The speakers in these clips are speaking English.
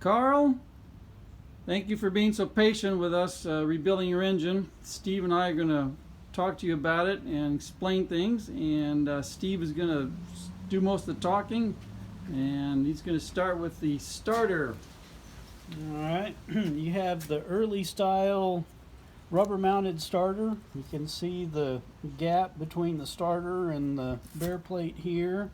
Carl, thank you for being so patient with us rebuilding your engine. Steve and I are going to talk to you about it and explain things, and Steve is going to do most of the talking, and he's going to start with the starter. Alright, you have the early style rubber mounted starter. You can see the gap between the starter and the bear plate here,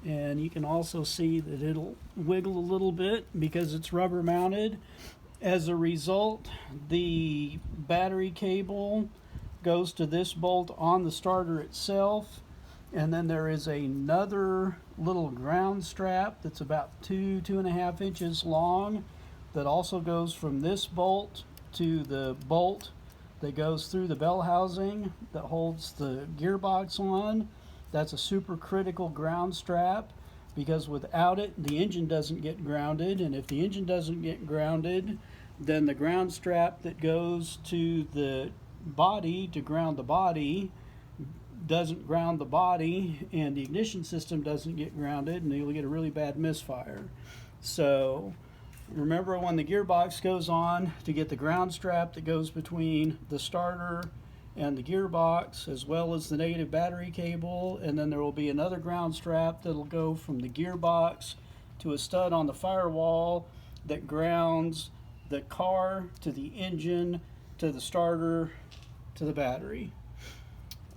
and you can also see that it'll wiggle a little bit because it's rubber mounted. As a result, the battery cable goes to this bolt on the starter itself, and then there is another little ground strap that's about 2.5 inches long that also goes from this bolt to the bolt that goes through the bell housing that holds the gearbox on. That's a super critical ground strap, because without it the engine doesn't get grounded, and if the engine doesn't get grounded, then the ground strap that goes to the body to ground the body doesn't ground the body, and the ignition system doesn't get grounded, and you'll get a really bad misfire. So remember, when the gearbox goes on, to get the ground strap that goes between the starter and the gearbox, as well as the negative battery cable, and then there will be another ground strap that'll go from the gearbox to a stud on the firewall that grounds the car to the engine to the starter to the battery.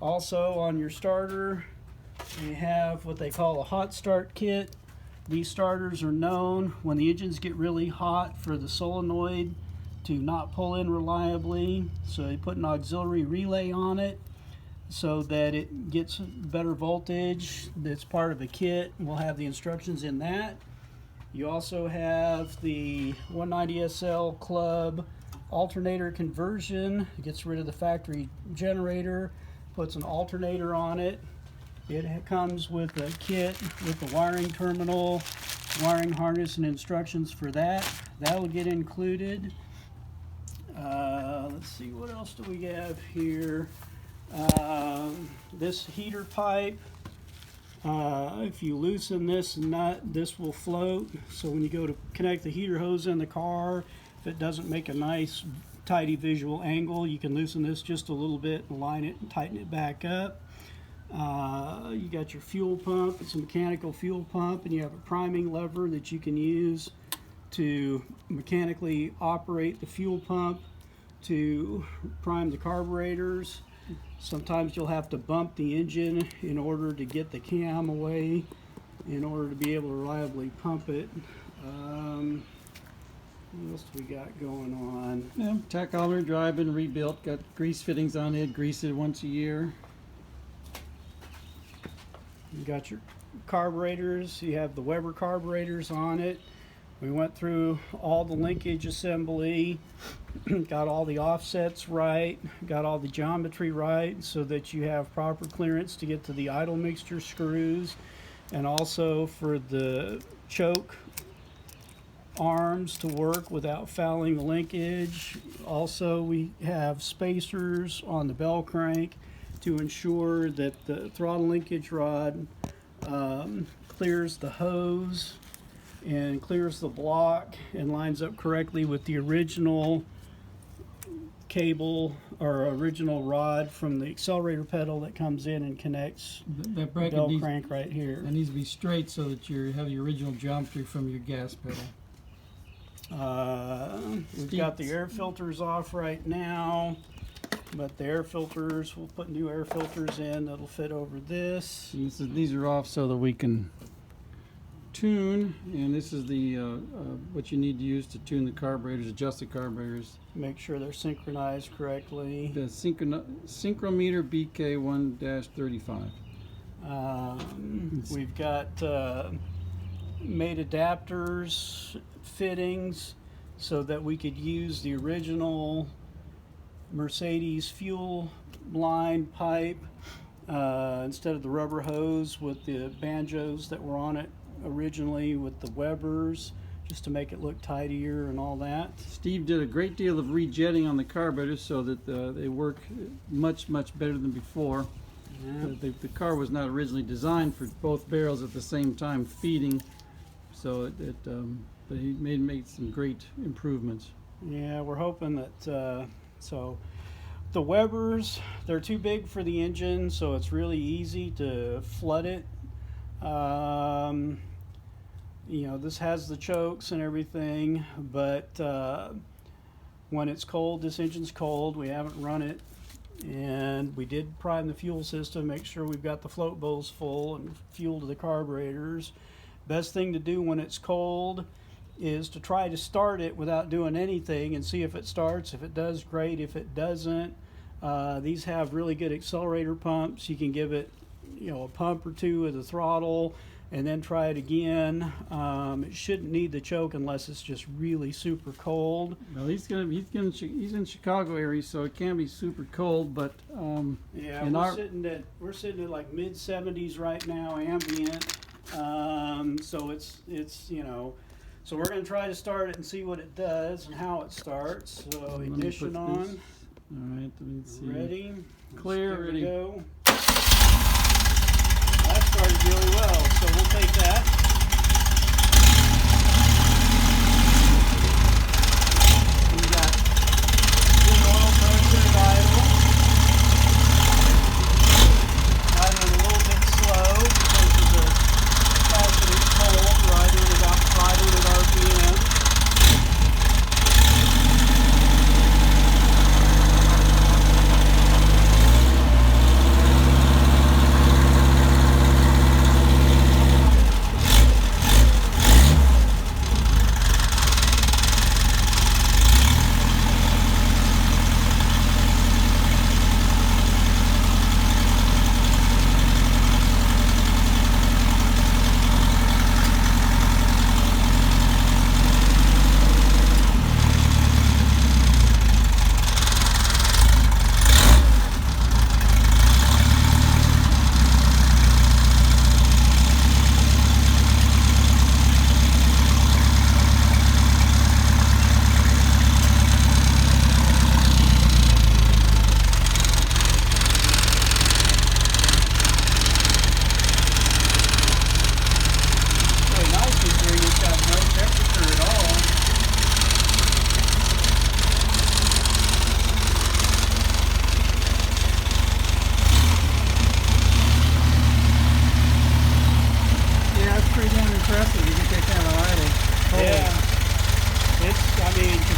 Also on your starter, you have what they call a hot start kit. These starters are known, when the engines get really hot, for the solenoid to not pull in reliably, so they put an auxiliary relay on it so that it gets better voltage. That's part of the kit. We'll have the instructions in that. You also have the 190SL Club alternator conversion. It gets rid of the factory generator, puts an alternator on it. It comes with a kit with the wiring terminal, wiring harness, and instructions for that. That will get included. Let's see, what else do we have here? This heater pipe, if you loosen this nut, this will float. So when you go to connect the heater hose in the car, if it doesn't make a nice tidy visual angle, you can loosen this just a little bit and line it and tighten it back up. You got your fuel pump. It's a mechanical fuel pump, and you have a priming lever that you can use to mechanically operate the fuel pump to prime the carburetors. Sometimes you'll have to bump the engine in order to get the cam away in order to be able to reliably pump it. What else do we got going on? Yeah, tachometer, drive and rebuilt. Got grease fittings on it. Grease it once a year. You got your carburetors. You have the Weber carburetors on it. We went through all the linkage assembly, got all the offsets right, got all the geometry right so that you have proper clearance to get to the idle mixture screws, and also for the choke arms to work without fouling the linkage. Also, we have spacers on the bell crank to ensure that the throttle linkage rod clears the hose and clears the block and lines up correctly with the original cable or original rod from the accelerator pedal that comes in and connects the bell crank right here. It needs to be straight so that you have the original geometry from your gas pedal. We've got the air filters off right now, but the air filters, we'll put new air filters in that'll fit over this. These are off so that we can tune, and this is the what you need to use to tune the carburetors, adjust the carburetors. Make sure they're synchronized correctly. The Synchrometer BK1-35. We've got made adapters, fittings, so that we could use the original Mercedes fuel line pipe instead of the rubber hose with the banjos that were on it originally with the Webers, just to make it look tidier and all that. Steve did a great deal of rejetting on the carburetors so that they work much better than before. Yeah. The car was not originally designed for both barrels at the same time feeding. So but he made some great improvements. Yeah, we're hoping that so the Webers, they're too big for the engine, so it's really easy to flood it. This has the chokes and everything, but when it's cold, this engine's cold. We haven't run it, and we did prime the fuel system, make sure we've got the float bowls full and fuel to the carburetors. Best thing to do when it's cold is to try to start it without doing anything and see if it starts. If it does, great. If it doesn't, these have really good accelerator pumps. You can give it, a pump or two of the throttle and then try it again. It shouldn't need the choke unless it's just really super cold. Well, he's in Chicago area, so it can be super cold. But yeah, we're sitting at like mid 70s right now, ambient. So it's so we're going to try to start it and see what it does and how it starts. So ignition on. All right, let me see. Ready. Clear. Ready. Go. That started really well, so we'll take that. We got good oil pressure at idle. Idling a little bit slow because of the fact that it's cold. We're idling about 500 RPM.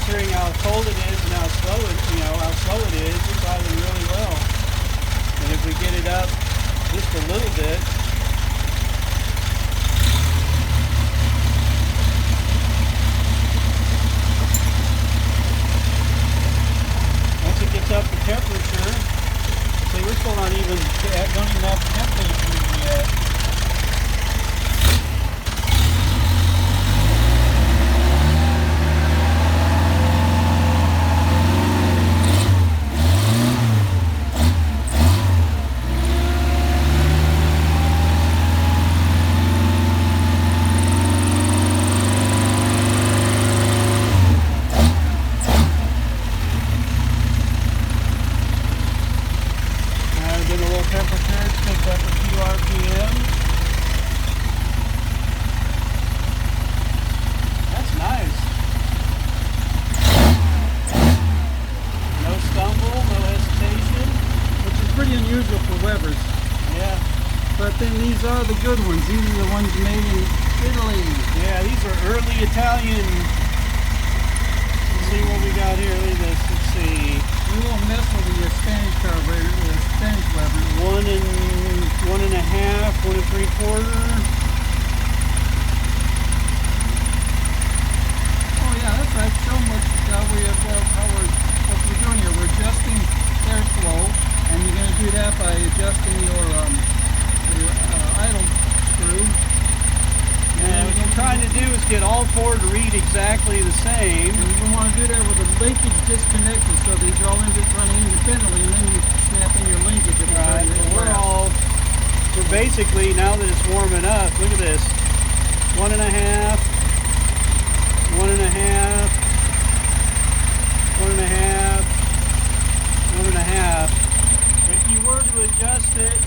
Considering how cold it is and how slow it is, it's idling really well. And if we get it up just a little bit, once it gets up to temperature, see, we're still not even, don't even have temperature yet. Unusual for Webers. Yeah. But then these are the good ones. These are the ones made in Italy. Yeah, these are early Italian. Let's see what we got here. Look at this. Let's see. We won't mess with the Spanish carburetor, the Spanish Webers. 1 1.5, 1 3/4. Oh yeah, that's right. Show them what we're doing here. We're adjusting airflow. And you're going to do that by adjusting your idle screw. And what we're trying to do is get all four to read exactly the same. And you want to do that with a linkage disconnected, so these are all running independently, and then you snap in your linkage. Right. We're basically, now that it's warming up, look at this. 1.5, 1.5, 1.5, 1.5. If you were to adjust it,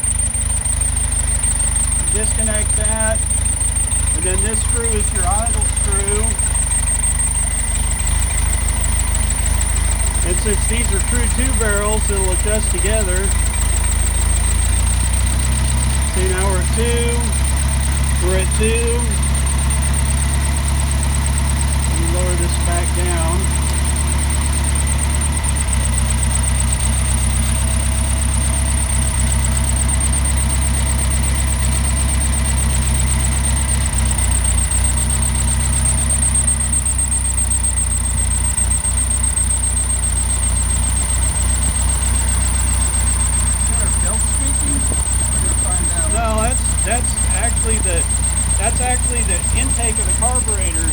disconnect that, and then this screw is your since these are true 2 barrels, it'll adjust together. See, now we're at 2. We're at 2. Let me lower this back down. That's actually the intake of the carburetor.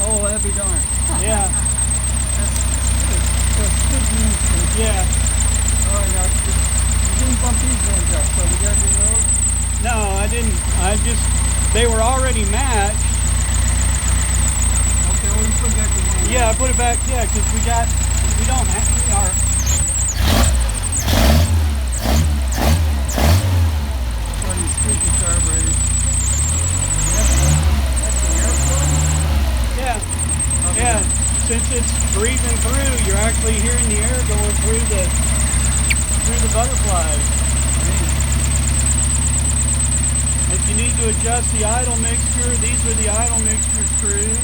Oh, that'd be darn. Yeah. That's good. So it's good news. Yeah. Oh, yeah. You didn't bump these ones up, so we got to do those? No, I didn't. They were already matched. Okay, well, you put it back in. Yeah, I put it back, yeah, because we don't have, Squeaky carburetors. That's the airflow? Yeah. Okay. Yeah. Since it's breathing through, you're actually hearing the air going through the butterflies. If you need to adjust the idle mixture, these are the idle mixture screws.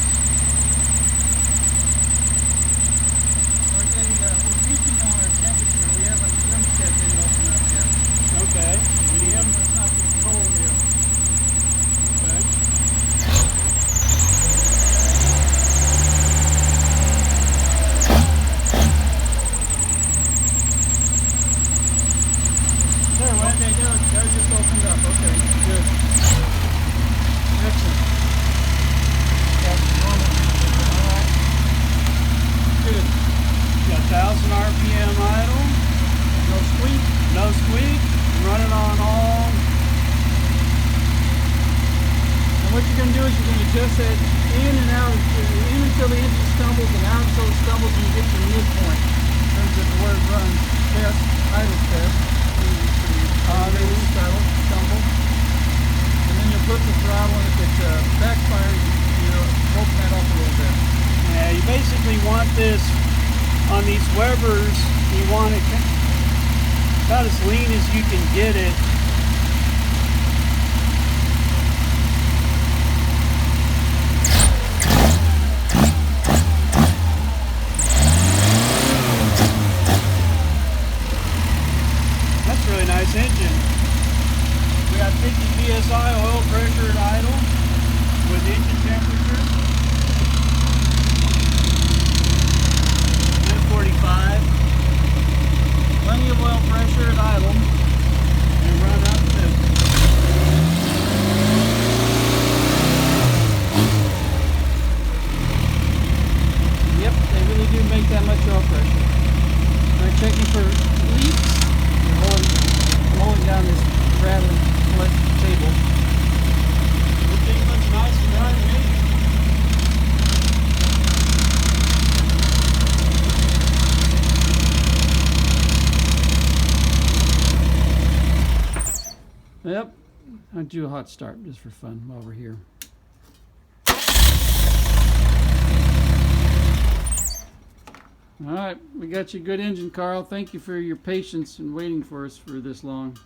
We're reaching on our temperature. We haven't thermostat didn't open up yet. Okay. We haven't. It's not getting cold yet. Okay. There, what? Okay, that just opened up. Okay, good. Excellent. That's normal. All right. Good. Got 1,000 RPM idle. No squeak. No squeak. Running on all. And what you're going to do is you're going to adjust that in and out, in until the engine stumbles and out until it stumbles and you get to the midpoint in terms of where it runs. Test, idle test. Release, idle, stumble. And then you'll put the throttle, and if it backfires, you'll open that up a little bit. Yeah, you basically want this on these Webers. You want it about as lean as you can get it. That's a really nice engine. We got 50 psi oil pressure at idle with engine temperature. 45. Plenty of oil pressure at idle. And run up to. Yep, they really do make that much oil pressure. All right, checking for leaks. You're holding down this rattling table. Everything looks nice and dry to me. Yep, I'll do a hot start just for fun while we're here. All right, we got you a good engine, Carl. Thank you for your patience and waiting for us for this long.